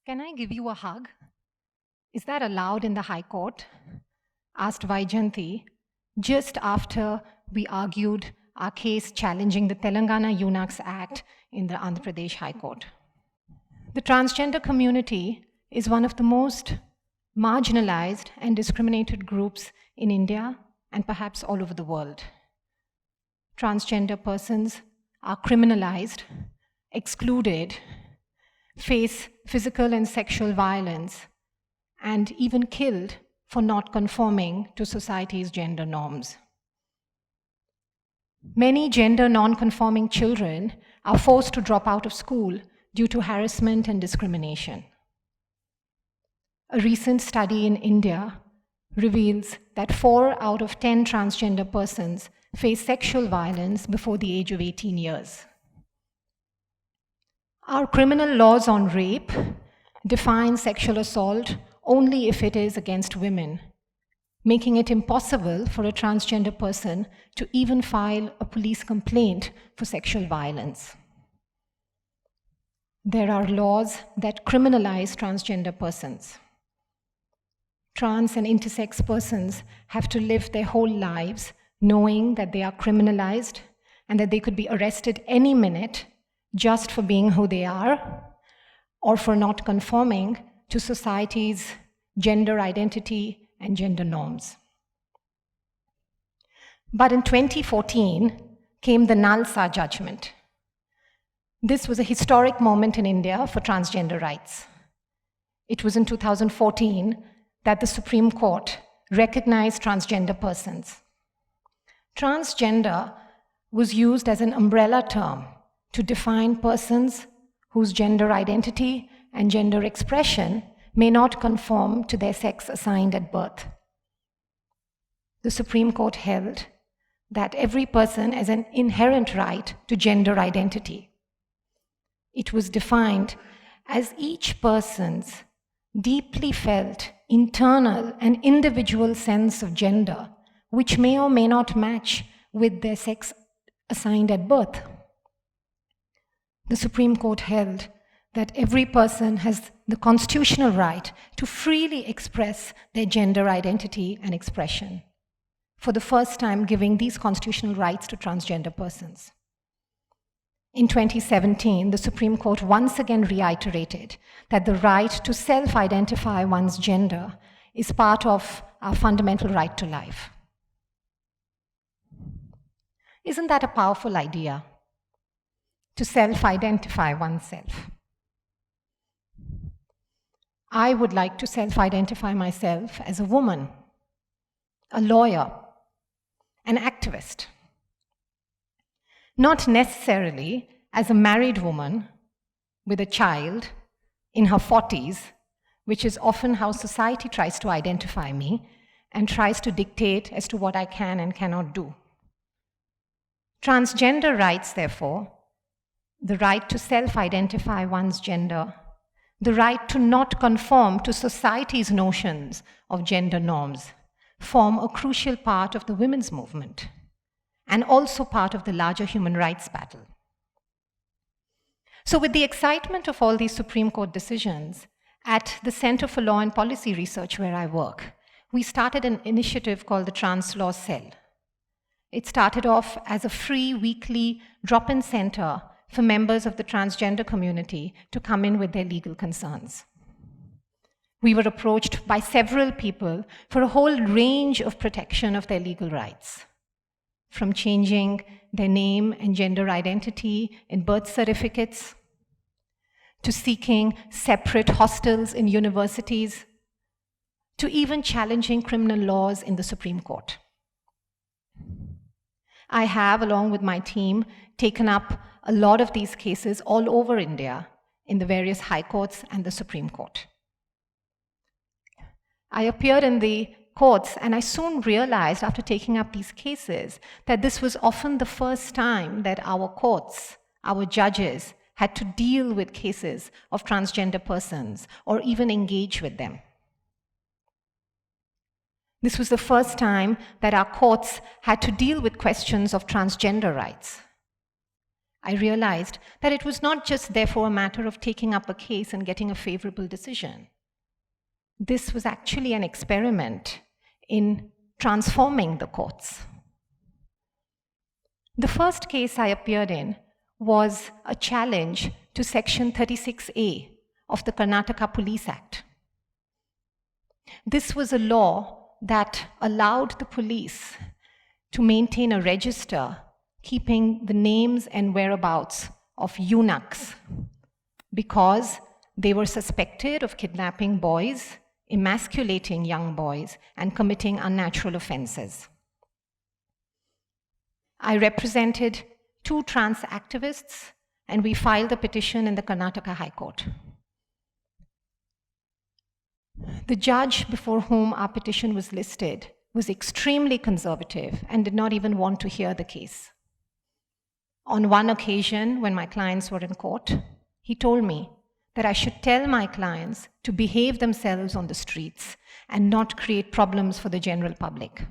Can I give you a hug? Is that allowed in the High Court? Asked Vaijayanti just after we argued our case challenging the Telangana Eunuchs Act in the Andhra Pradesh High Court. The transgender community is one of the most marginalized and discriminated groups in India and perhaps all over the world. Transgender persons are criminalized, excluded, face physical and sexual violence, and even killed for not conforming to society's gender norms. Many gender non-conforming children are forced to drop out of school due to harassment and discrimination. A recent study in India reveals that 4 out of 10 transgender persons face sexual violence before the age of 18 years. Our criminal laws on rape define sexual assault only if it is against women, making it impossible for a transgender person to even file a police complaint for sexual violence. There are laws that criminalize transgender persons. Trans and intersex persons have to live their whole lives knowing that they are criminalized and that they could be arrested any minute just for being who they are or for not conforming to society's gender identity and gender norms. But in 2014 came the Nalsa judgment. This was a historic moment in India for transgender rights. It was in 2014 that the Supreme Court recognized transgender persons. Transgender was used as an umbrella term to define persons whose gender identity and gender expression may not conform to their sex assigned at birth. The Supreme Court held that every person has an inherent right to gender identity. It was defined as each person's deeply felt internal and individual sense of gender, which may or may not match with their sex assigned at birth. The Supreme Court held that every person has the constitutional right to freely express their gender identity and expression, for the first time giving these constitutional rights to transgender persons. In 2017, the Supreme Court once again reiterated that the right to self-identify one's gender is part of our fundamental right to life. Isn't that a powerful idea? To self-identify oneself. I would like to self-identify myself as a woman, a lawyer, an activist. Not necessarily as a married woman with a child in her 40s, which is often how society tries to identify me and tries to dictate as to what I can and cannot do. Transgender rights, therefore, the right to self-identify one's gender, the right to not conform to society's notions of gender norms, form a crucial part of the women's movement and also part of the larger human rights battle. So with the excitement of all these Supreme Court decisions, at the Center for Law and Policy Research where I work, we started an initiative called the Trans Law Cell. It started off as a free weekly drop-in center for members of the transgender community to come in with their legal concerns. We were approached by several people for a whole range of protection of their legal rights, from changing their name and gender identity in birth certificates, to seeking separate hostels in universities, to even challenging criminal laws in the Supreme Court. I have, along with my team, taken up a lot of these cases all over India in the various high courts and the Supreme Court. I appeared in the courts and I soon realized after taking up these cases that this was often the first time that our courts, our judges, had to deal with cases of transgender persons or even engage with them. This was the first time that our courts had to deal with questions of transgender rights. I realized that it was not just therefore a matter of taking up a case and getting a favorable decision. This was actually an experiment in transforming the courts. The first case I appeared in was a challenge to Section 36A of the Karnataka Police Act. This was a law that allowed the police to maintain a register keeping the names and whereabouts of eunuchs because they were suspected of kidnapping boys, emasculating young boys, and committing unnatural offenses. I represented 2 trans activists, and we filed a petition in the Karnataka High Court. The judge before whom our petition was listed was extremely conservative and did not even want to hear the case. On one occasion, when my clients were in court, he told me that I should tell my clients to behave themselves on the streets and not create problems for the general public.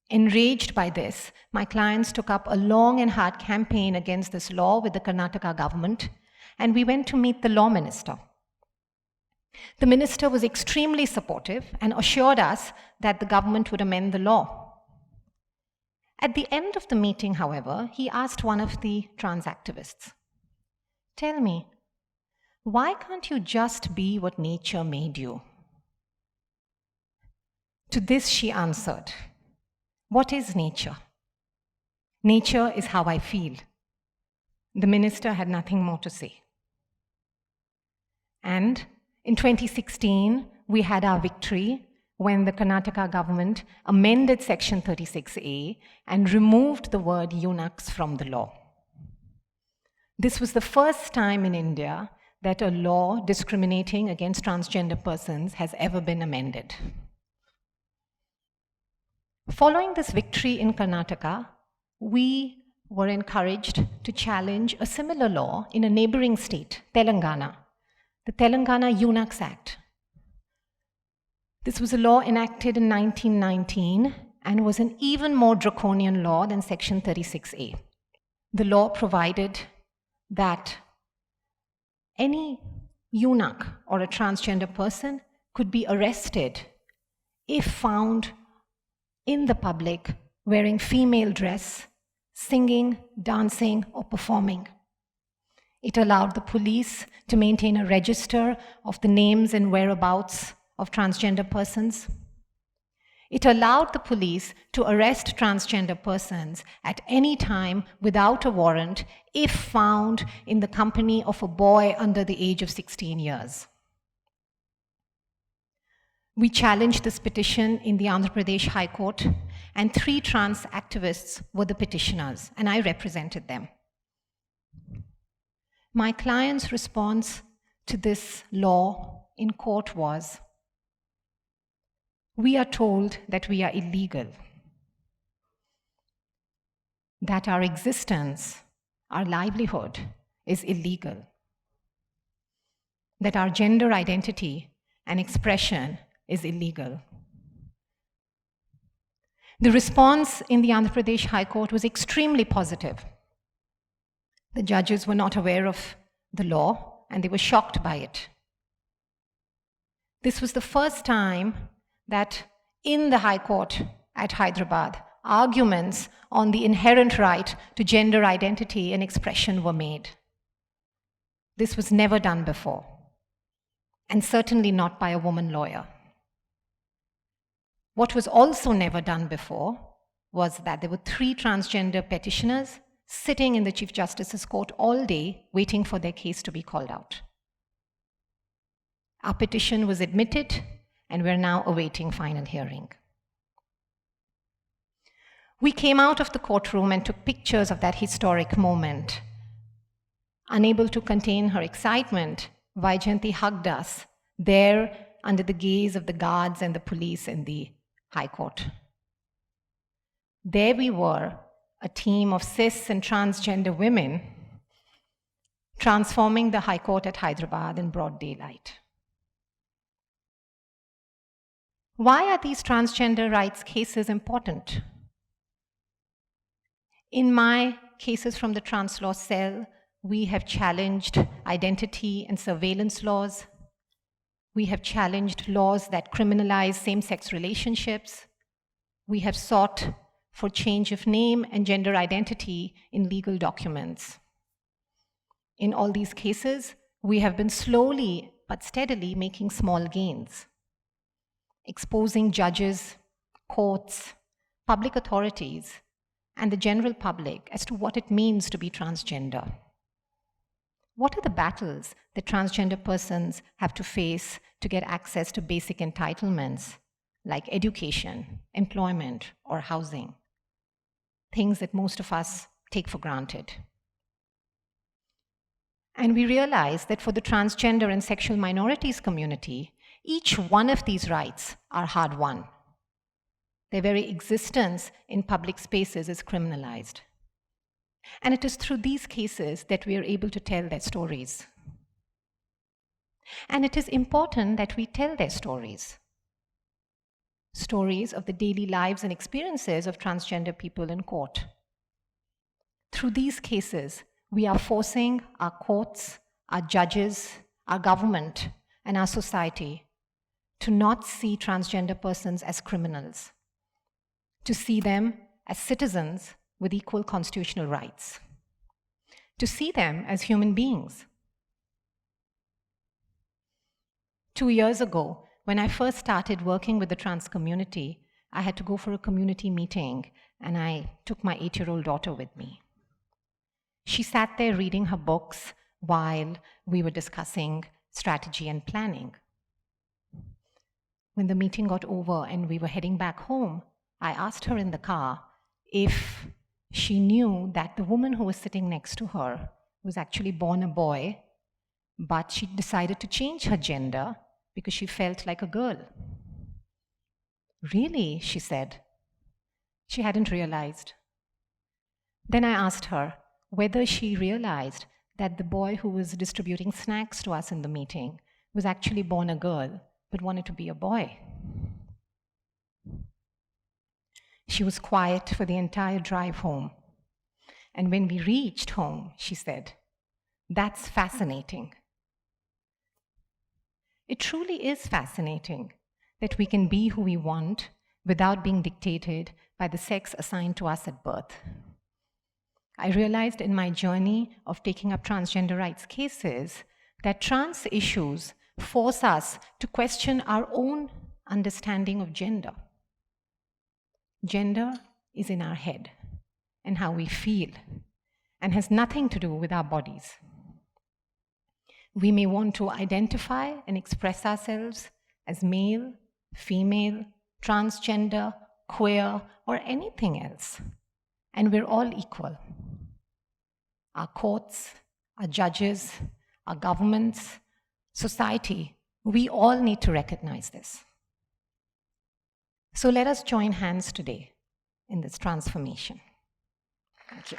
Enraged by this, my clients took up a long and hard campaign against this law with the Karnataka government, and we went to meet the law minister. The minister was extremely supportive and assured us that the government would amend the law. At the end of the meeting, however, he asked one of the trans activists, "Tell me, why can't you just be what nature made you?" To this she answered, "What is nature? Nature is how I feel." The minister had nothing more to say. And in 2016, we had our victory when the Karnataka government amended Section 36A and removed the word eunuchs from the law. This was the first time in India that a law discriminating against transgender persons has ever been amended. Following this victory in Karnataka, we were encouraged to challenge a similar law in a neighboring state, Telangana, the Telangana Eunuchs Act. This was a law enacted in 1919 and was an even more draconian law than Section 36A. The law provided that any eunuch or a transgender person could be arrested if found in the public wearing female dress, singing, dancing, or performing. It allowed the police to maintain a register of the names and whereabouts of transgender persons. It allowed the police to arrest transgender persons at any time without a warrant if found in the company of a boy under the age of 16 years. We challenged this petition in the Andhra Pradesh High Court, and 3 trans activists were the petitioners, and I represented them. My client's response to this law in court was, "We are told that we are illegal, that our existence, our livelihood is illegal, that our gender identity and expression is illegal." The response in the Andhra Pradesh High Court was extremely positive. The judges were not aware of the law and they were shocked by it. This was the first time that in the High Court at Hyderabad, arguments on the inherent right to gender identity and expression were made. This was never done before, and certainly not by a woman lawyer. What was also never done before was that there were 3 transgender petitioners sitting in the Chief Justice's court all day waiting for their case to be called out. Our petition was admitted, and we're now awaiting final hearing. We came out of the courtroom and took pictures of that historic moment. Unable to contain her excitement, Vaijayanti hugged us there under the gaze of the guards and the police in the High Court. There we were, a team of cis and transgender women, transforming the High Court at Hyderabad in broad daylight. Why are these transgender rights cases important? In my cases from the trans law cell. We have challenged identity and surveillance laws. We have challenged laws that criminalize same-sex relationships. We have sought for change of name and gender identity in legal documents. In all these cases, we have been slowly but steadily making small gains, exposing judges, courts, public authorities, and the general public as to what it means to be transgender. What are the battles that transgender persons have to face to get access to basic entitlements like education, employment, or housing? Things that most of us take for granted. And we realize that for the transgender and sexual minorities community, each one of these rights are hard-won. Their very existence in public spaces is criminalized. And it is through these cases that we are able to tell their stories. And it is important that we tell their stories. Stories of the daily lives and experiences of transgender people in court. Through these cases, we are forcing our courts, our judges, our government, and our society to not see transgender persons as criminals, to see them as citizens with equal constitutional rights, to see them as human beings. 2 years ago, when I first started working with the trans community, I had to go for a community meeting, and I took my 8-year-old daughter with me. She sat there reading her books while we were discussing strategy and planning. When the meeting got over and we were heading back home, I asked her in the car if she knew that the woman who was sitting next to her was actually born a boy, but she decided to change her gender because she felt like a girl. Really, she said. She hadn't realized. Then I asked her whether she realized that the boy who was distributing snacks to us in the meeting was actually born a girl, but wanted to be a boy. She was quiet for the entire drive home. And when we reached home, she said, "That's fascinating." It truly is fascinating that we can be who we want without being dictated by the sex assigned to us at birth. I realized in my journey of taking up transgender rights cases that trans issues force us to question our own understanding of gender. Gender is in our head and how we feel, and has nothing to do with our bodies. We may want to identify and express ourselves as male, female, transgender, queer, or anything else, and we're all equal. Our courts, our judges, our governments, society, we all need to recognize this. So let us join hands today in this transformation. Thank you.